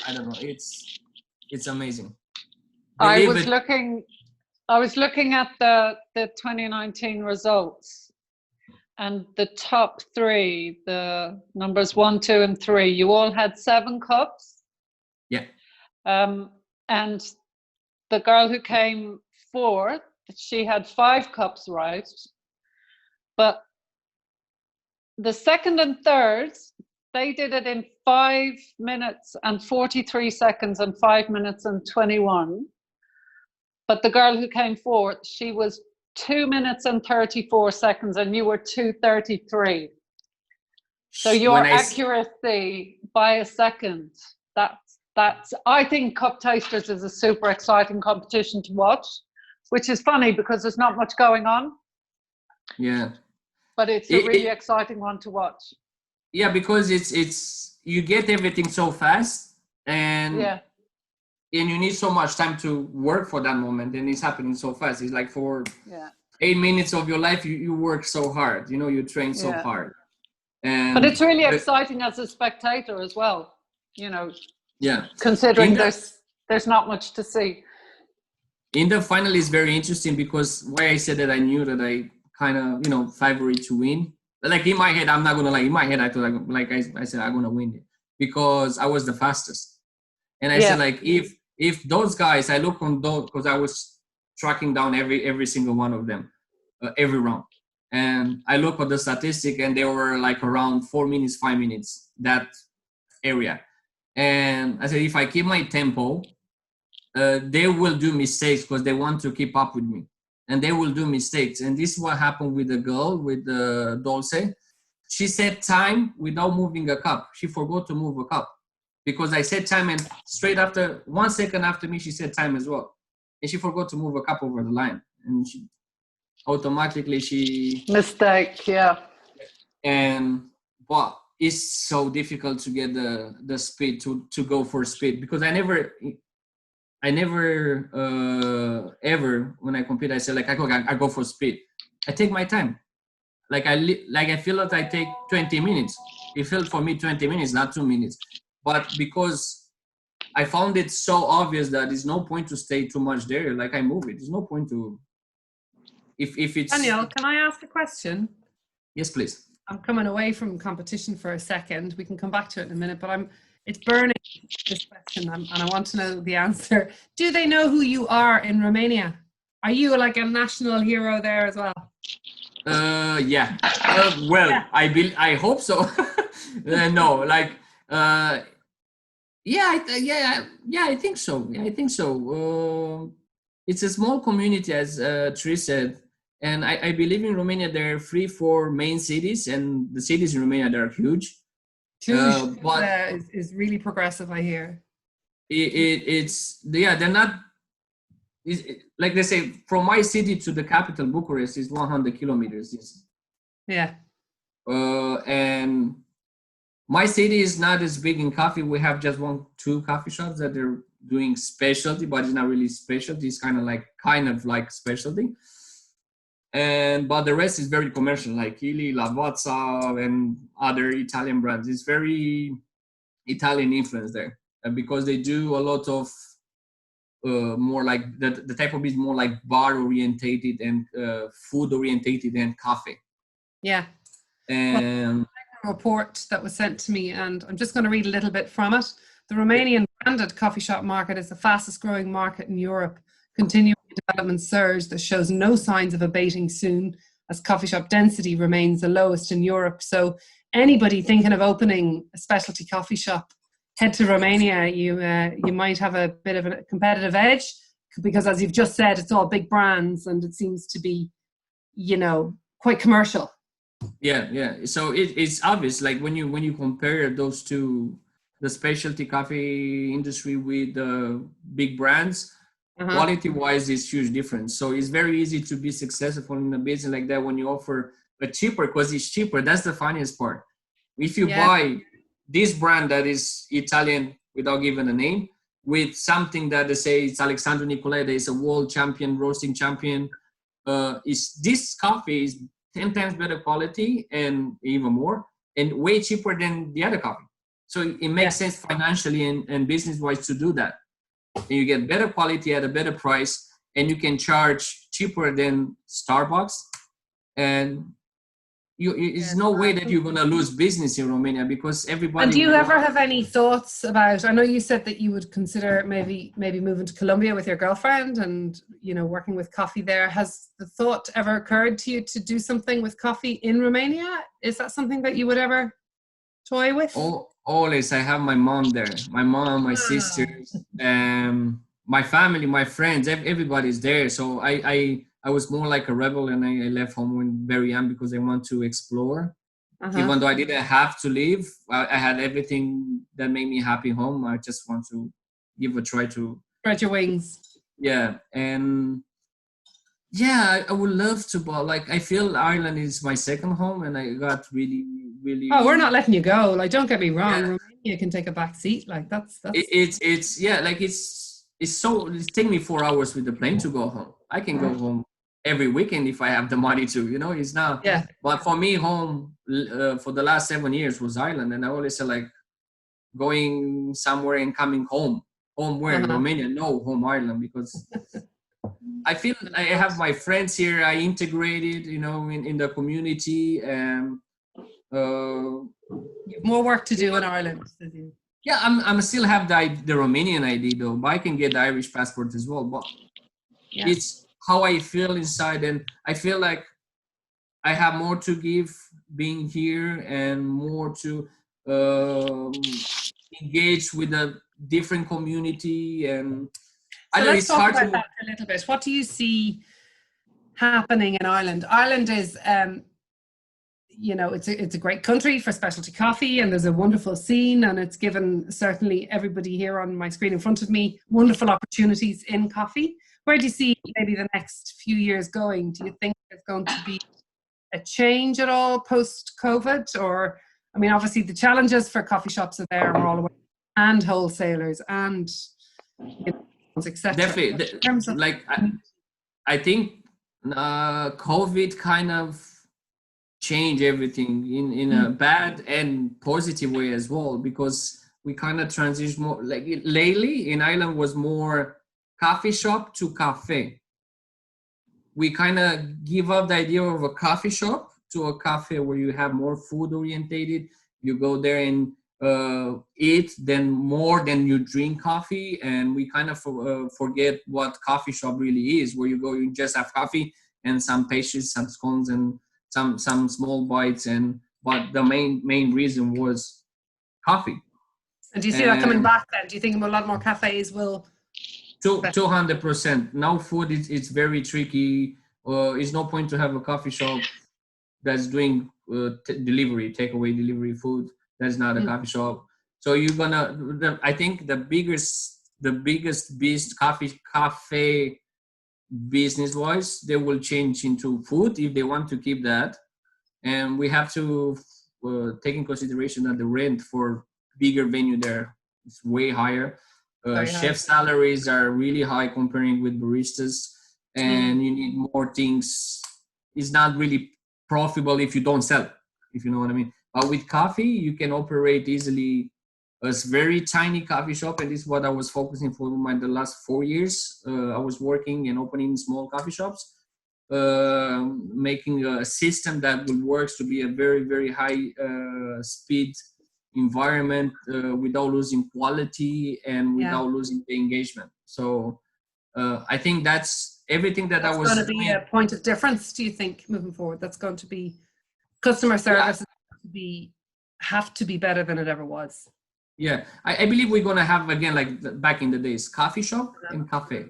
I don't know, it's amazing. I was looking at the 2019 results, and the top 3, the numbers 1, 2, and 3, you all had 7 cups. Yeah. And the girl who came 4th, she had 5 cups, right? But the 2nd and 3rd, they did it in 5 minutes and 43 seconds and 5 minutes and 21. But the girl who came 4th, she was 2 minutes and 34 seconds, and you were 2:33. So your accuracy by a second, that's I think Cup Tasters is a super exciting competition to watch, which is funny because there's not much going on. Yeah. But it's a really exciting one to watch. Yeah, because it's you get everything so fast, and Yeah. and you need so much time to work for that moment, and it's happening so fast. It's like for Yeah. 8 minutes of your life, you work so hard. You know, you train so Yeah. hard, But and it's really exciting as a spectator as well, you know, yeah. considering In the there's not much to see. in the final is very interesting because why I said that I knew that I kind of favorite to win. Like in my head, I'm not gonna lie. In my head, I thought I said I'm gonna win it because I was the fastest. And I said Yeah. like if those guys, I look on those because I was tracking down every single one of them every round, and I look at the statistic and they were like around 4 minutes, 5 minutes that area. And I said if I keep my tempo, they will do mistakes because they want to keep up with me, and they will do mistakes. And this is what happened with the girl with the Dulce. She set time without moving a cup. She forgot to move a cup because I said time, and straight after 1 second after me, she said time as well, and she forgot to move a cup over the line, and she automatically Mistake. Yeah. and but it's so difficult to get the speed to go for speed because I never ever when I compete I say like I go for speed. I take my time. Like I feel that I take 20 minutes. It felt for me 20 minutes, not 2 minutes. But because I found it so obvious that there's no point to stay too much there. Like I move it. There's no point to if it's Daniel, can I ask a question? yes, please. I'm coming away from competition for a second. We can come back to it in a minute, but it's burning, this question, and I want to know the answer. Do they know who you are in Romania? Are you like a national hero there as well? Yeah. Well, Yeah. I hope so. No, like yeah, I think so. Yeah, I think so. It's a small community, as Trish said, and I believe in Romania there are 3-4 main cities, and the cities in Romania they are huge. Cluj But is really progressive, I hear. they're not. Like they say, from my city to the capital, Bucharest, is 100 kilometers. Yeah. And my city is not as big in coffee. We have just 1-2 coffee shops that are doing specialty, but it's not really specialty. It's kind of like specialty. But the rest is very commercial, like Ili, Lavazza, and other Italian brands. It's very Italian influence there because they do a lot of more like the type of business more like bar orientated and food orientated and coffee. Yeah. And A report that was sent to me, and I'm just going to read a little bit from it. The Romanian branded coffee shop market is the fastest growing market in Europe, continuing a development surge that shows no signs of abating soon as coffee shop density remains the lowest in Europe. So anybody thinking of opening a specialty coffee shop, head to Romania. You might have a bit of a competitive edge because, as you've just said, it's all big brands and it seems to be, quite commercial. Yeah. So it's obvious, like when you compare those two, the specialty coffee industry with the big brands, quality wise, is huge difference. So it's very easy to be successful in a business like that when you offer a cheaper, because it's cheaper. That's the funniest part. If you buy this brand that is Italian without giving a name with something that they say it's Alessandro Nicolai, that is a world champion, roasting champion, is this coffee is 10 times better quality and even more and way cheaper than the other coffee. So it makes sense financially and business wise to do that. And you get better quality at a better price, and you can charge cheaper than Starbucks. And it's no way that you're going to lose business in Romania because everybody. And do you ever have any thoughts about, I know you said that you would consider maybe moving to Colombia with your girlfriend and, working with coffee there. Has the thought ever occurred to you to do something with coffee in Romania? Is that something that you would ever toy with? Always. I have my mom there, my mom, my sisters, my family, my friends, everybody's there. So I was more like a rebel, and I left home when very young because I want to explore. Even though I didn't have to leave, I had everything that made me happy home. I just want to give a try to Spread your wings. Yeah, and Yeah, I would love to, but like I feel Ireland is my second home, and I got really, really. Oh, we're not letting you go. Like, don't get me wrong. Yeah. Romania can take a back seat. Like, that's. It's yeah, like it's taking me 4 hours with the plane to go home. I can go home every weekend if I have the money to. You know, it's not. Yeah. But for me, home for the last 7 years was Ireland, and I always say like going somewhere and coming home. Home where? Romania? No, home Ireland, because I feel I have my friends here. I integrated, you know, in the community, and You have more work to do in Ireland. yeah, I'm still have the Romanian ID though, but I can get the Irish passport as well. But it's how I feel inside, and I feel like I have more to give being here and more to engage with a different community. And I So know let's it's talk hard about to. that for a little bit. What do you see happening in Ireland? Ireland is, you know, it's a great country for specialty coffee, and there's a wonderful scene, and it's given certainly everybody here on my screen in front of me wonderful opportunities in coffee. Where do you see maybe the next few years going? Do you think there's going to be a change at all post-COVID? Or, I mean, obviously the challenges for coffee shops are there all the way, and wholesalers and, you know, etc. Definitely, In terms of, like I think COVID kind of changed everything in a bad and positive way as well, because we kind of transitioned more. Like lately in Ireland was more coffee shop to cafe. We kind of give up the idea of a coffee shop to a cafe where you have more food orientated. You go there and eat then more than you drink coffee, and we kind of forget what coffee shop really is, where you go, you just have coffee and some pastries, some scones, and some small bites, and but the main reason was coffee. and do you see that coming back then? Do you think a lot more cafes will? 200%. Now food it's very tricky. It's no point to have a coffee shop that's doing takeaway delivery food. That's not a coffee shop. So you're gonna. I think the biggest beast cafe business wise, they will change into food if they want to keep that, and we have to take in consideration that the rent for bigger venue there is way higher. Chef salaries are really high comparing with baristas, and you need more things. It's not really profitable if you don't sell, if you know what I mean. But with coffee, you can operate easily a very tiny coffee shop, and this is what I was focusing for the last 4 years. I was working and opening small coffee shops, making a system that will work to be a very, very high speed environment without losing quality and without losing the engagement. So I think that's everything that I was going to be a point of difference, do you think, moving forward? That's going to be customer service have to be better than it ever was. Yeah, I believe we're going to have, again, like back in the days, coffee shop and cafe.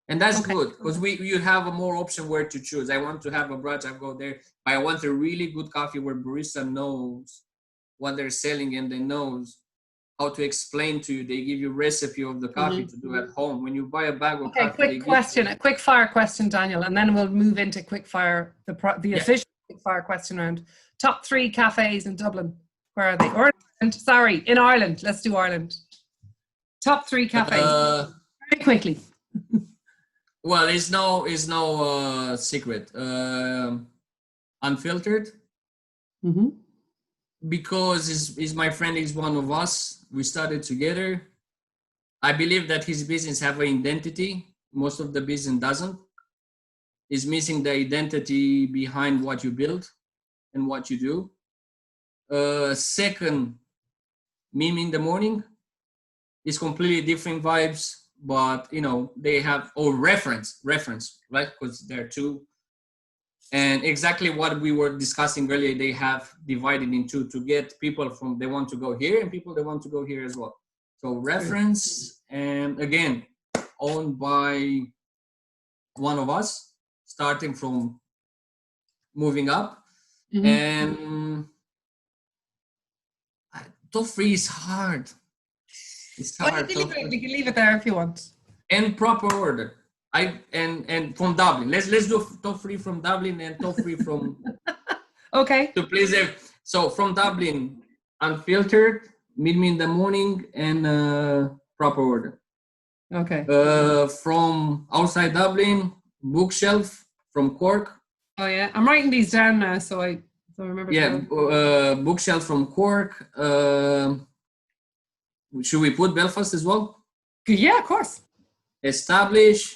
And that's good, because you have a more option where to choose. I want to have a brunch, I go there. But I want a really good coffee where barista knows what they're selling, and they knows how to explain to you. They give you recipe of the coffee to do at home. When you buy a bag of coffee. A quick fire question, Daniel, and then we'll move into quick fire, the official quick fire question round. Top 3 cafes in Dublin. Where are they? Or in Ireland. Let's do Ireland. Top 3 cafes. Very quickly. Well, it's no secret. Unfiltered. Because he's my friend, he's one of us. We started together. I believe that his business have an identity. Most of the business doesn't. It's missing the identity behind what you build and what you do. Second, Meme in the Morning is completely different vibes, but you know they have reference, right? Because they're two. And exactly what we were discussing earlier, they have divided into to get people from they want to go here and people they want to go here as well. So reference, and again, owned by one of us, starting from moving up. And top 3 is hard. It's hard. We can leave it there if you want. And proper order. and from Dublin. Let's do top 3 from Dublin and top 3 from Okay. to please them. So from Dublin, unfiltered, meet me in the morning, and proper order. Okay. From outside Dublin, bookshelf from Cork. Oh yeah, I'm writing these down now, so I remember. Yeah, bookshelf from Cork. Should we put Belfast as well? Yeah, of course. Establish,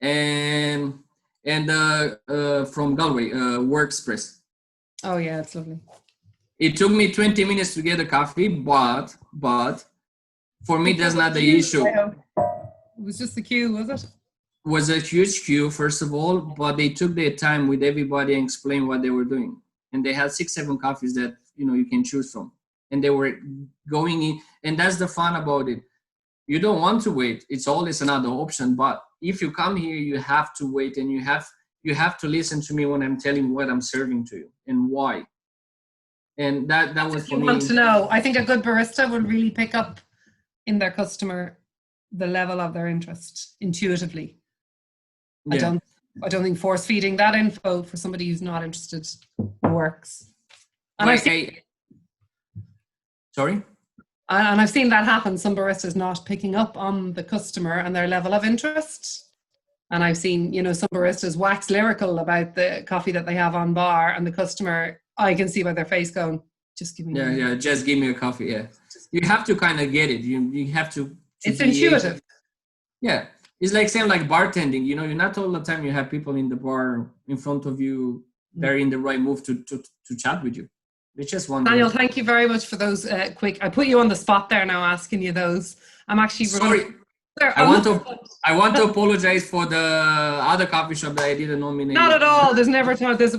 and from Galway, Workspress. Oh yeah, it's lovely. It took me 20 minutes to get a coffee, but for me that's not the issue. It was just the queue, was it? Was a huge queue, first of all, but they took their time with everybody and explained what they were doing. And they had 6-7 coffees that you can choose from. And they were going in, and that's the fun about it. You don't want to wait. It's always another option. But if you come here, you have to wait, and you have to listen to me when I'm telling you what I'm serving to you and why. And that was for me. You want to know. I think a good barista will really pick up in their customer the level of their interest intuitively. Yeah. I don't think force feeding that info for somebody who's not interested works. And Sorry? And I've seen that happen. Some baristas not picking up on the customer and their level of interest. And I've seen, some baristas wax lyrical about the coffee that they have on bar, and the customer, I can see by their face going, just give me just give me a coffee. Yeah. You have to kind of get it. You have to it's intuitive. Yeah. It's like same like bartending, you're not all the time you have people in the bar in front of you, they're in the right mood to chat with you. It's just one. Daniel, thank you very much for those quick. I put you on the spot there now asking you those. I'm actually sorry. I want to apologize for the other coffee shop that I didn't nominate. Not at all. There's never time. There's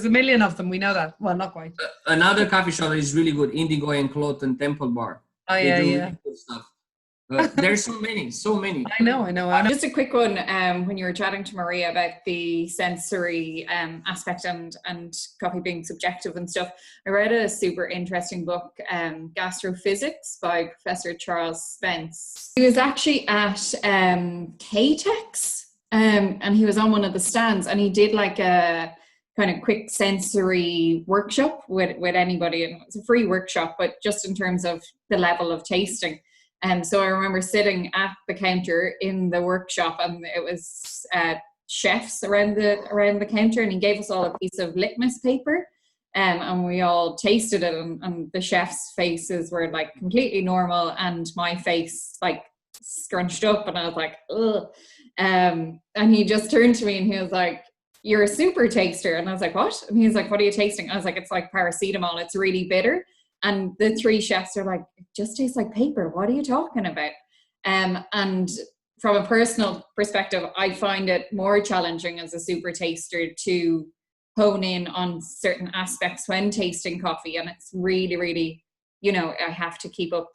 a million of them. We know that. Well, not quite. Another coffee shop that is really good, Indigo and Cloth and Temple Bar. Oh yeah, really good stuff. There's so many. I know. Just a quick one. When you were chatting to Maria about the sensory aspect and coffee being subjective and stuff, I read a super interesting book, Gastrophysics by Professor Charles Spence. He was actually at KTEX, and he was on one of the stands, and he did like a kind of quick sensory workshop with anybody, and it was a free workshop, but just in terms of the level of tasting. So I remember sitting at the counter in the workshop, and it was chefs around the counter, and he gave us all a piece of litmus paper, and we all tasted it, and the chef's faces were like completely normal, and my face like scrunched up, and I was like, ugh. And he just turned to me and he was like, "You're a super taster." And I was like, "What?" And he was like, "What are you tasting?" I was like, "It's like paracetamol. It's really bitter." And the 3 chefs are like, "It just tastes like paper. What are you talking about?" And from a personal perspective, I find it more challenging as a super taster to hone in on certain aspects when tasting coffee. And it's really, really, I have to keep up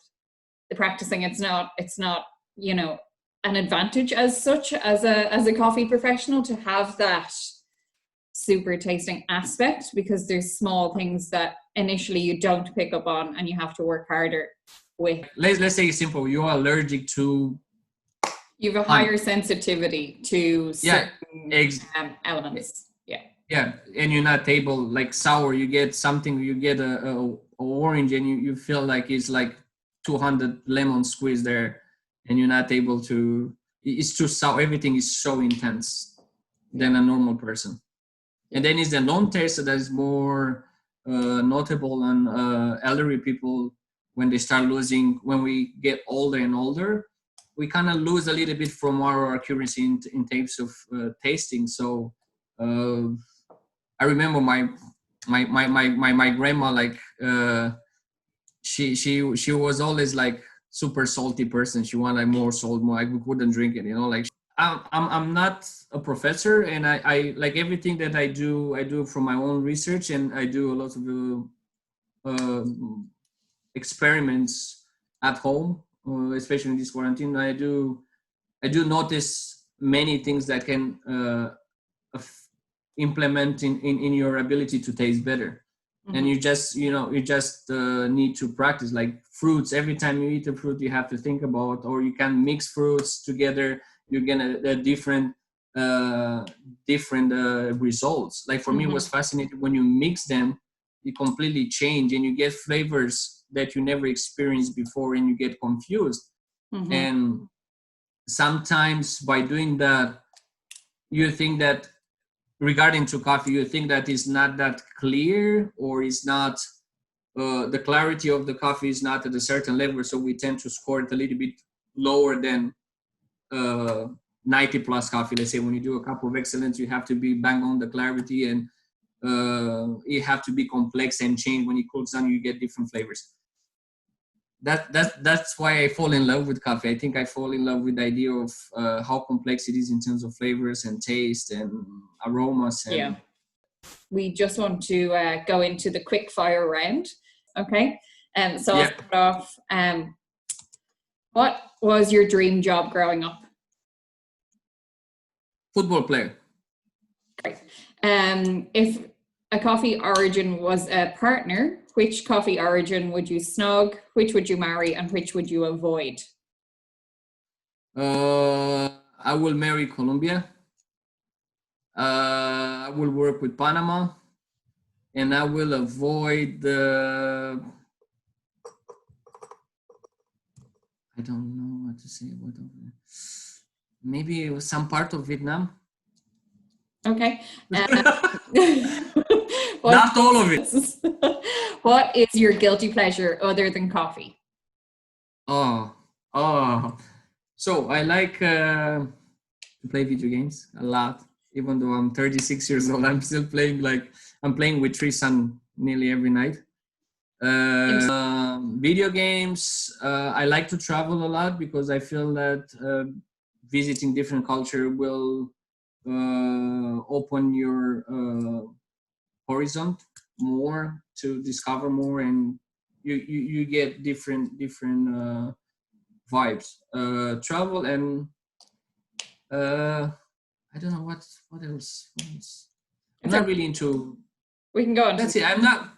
the practicing. It's not, an advantage as such as a coffee professional to have that super tasting aspect, because there's small things that initially you don't pick up on and you have to work harder with. Let's say it's simple. You are allergic to. You have a higher sensitivity to certain elements. Yeah, and you're not able, like sour. You get something. You get a orange, and you feel like it's like 200 lemon squeezed there, and you're not able to. It's too sour. Everything is so intense than a normal person. And then it's the non-taster that is more notable on elderly people when they start losing, when we get older and older, we kind of lose a little bit from our accuracy in terms of tasting. So I remember my grandma, like she was always like super salty person. She wanted like more salt, more. I couldn't drink it, like. I'm not a professor, and I like everything that I do from my own research, and I do a lot of experiments at home, especially in this quarantine. I do notice many things that can implement in your ability to taste better. Mm-hmm. And you just need to practice. Like fruits, every time you eat a fruit, you have to think about, or you can mix fruits together. you get a different results. Like for me, it was fascinating when you mix them, you completely change and you get flavors that you never experienced before, and you get confused. And sometimes by doing that, you think that regarding to coffee, you think that it's not that clear, or it's not the clarity of the coffee is not at a certain level, so we tend to score it a little bit lower than 90 plus coffee. Let's say when you do a cup of excellence, you have to be bang on the clarity, and it have to be complex and change. When it cools down, you get different flavors. That's why I fall in love with coffee. I think I fall in love with the idea of how complex it is in terms of flavors and taste and aromas. And we just want to go into the quick fire round. Okay. So I'll start off. What was your dream job growing up? Football player. Great. If a coffee origin was a partner, which coffee origin would you snog? Which would you marry, and which would you avoid? I will marry Colombia. I will work with Panama, and I will avoid the. I don't know what to say. Maybe some part of Vietnam. Okay. Not all of it. What is your guilty pleasure other than coffee? So I like to play video games a lot. Even though I'm 36 years old, I'm still playing. Like I'm playing with Tristan nearly every night. Video games. I like to travel a lot because I feel that visiting different culture will open your horizon more to discover more, and you get different vibes. Travel and I don't know what else. I'm not really into. We can go on. That's it. I'm not.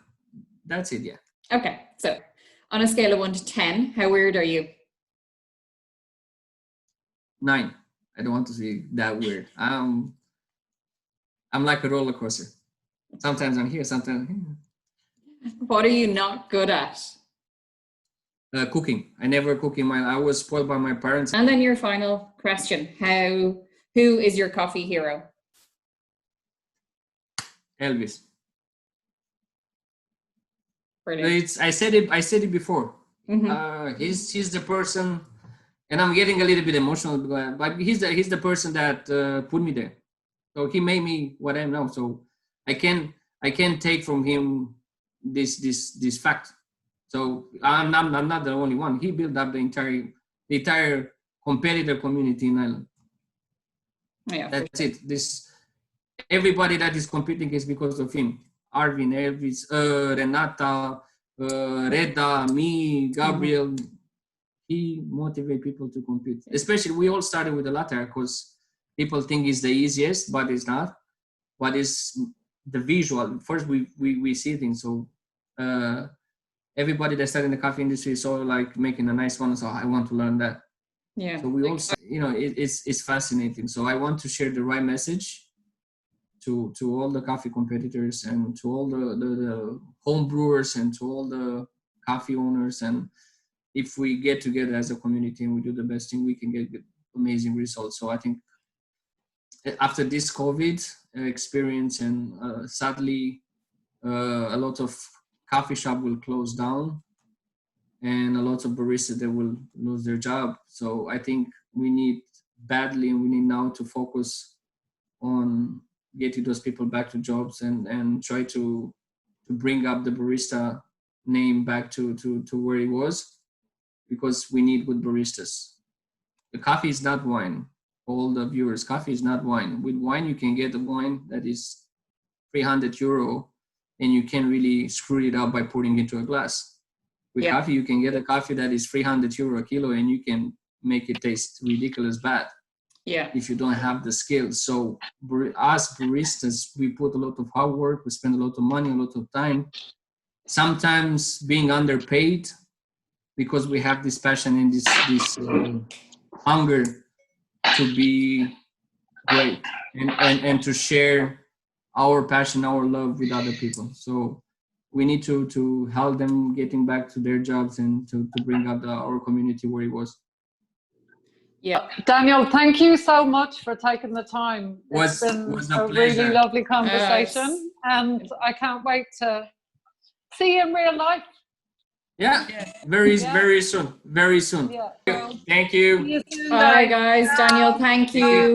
That's it. Yeah. Okay. So, on a scale of 1 to 10, how weird are you? 9. I don't want to be that weird. I'm like a roller coaster. Sometimes I'm here, sometimes I'm here. What are you not good at? Cooking. I never cook in I was spoiled by my parents. And then your final question: who is your coffee hero? Elvis. Brilliant. I said it before. He's the person, and I'm getting a little bit emotional, but he's the person that put me there. So he made me what I am now. So I can take from him this fact. So I'm not the only one. He built up the entire competitor community in Ireland. Yeah, that's it. Everybody that is competing is because of him. Arvin, Elvis, Renata, Reda, me, Gabriel. He motivates people to compete. Especially, we all started with the latte because people think it's the easiest, but it's not. But it's the visual. First, we see things. So everybody that started in the coffee industry is all like making a nice one. So I want to learn that. Yeah. So we also, it's fascinating. So I want to share the right message to all the coffee competitors and to all the home brewers and to all the coffee owners. And if we get together as a community and we do the best thing, we can get amazing results. So I think after this COVID experience, and sadly, a lot of coffee shop will close down and a lot of baristas that will lose their job. So I think we need now to focus on getting those people back to jobs and try to bring up the barista name back to where it was, because we need good baristas. The coffee is not wine. All the viewers, coffee is not wine. With wine, you can get a wine that is €300 and you can really screw it up by putting it into a glass. With coffee, you can get a coffee that is €300 a kilo and you can make it taste ridiculous bad. Yeah. If you don't have the skills. So us baristas, we put a lot of hard work, we spend a lot of money, a lot of time, sometimes being underpaid because we have this passion and this hunger to be great and to share our passion, our love with other people. So we need to help them getting back to their jobs and to bring up our community where it was. Yeah. Daniel, thank you so much for taking the time. Was been a really pleasure. lovely conversation, and I can't wait to see you in real life. Yeah, very soon. Yeah. Thank you. See you soon, Bye, guys. guys. Daniel, thank you.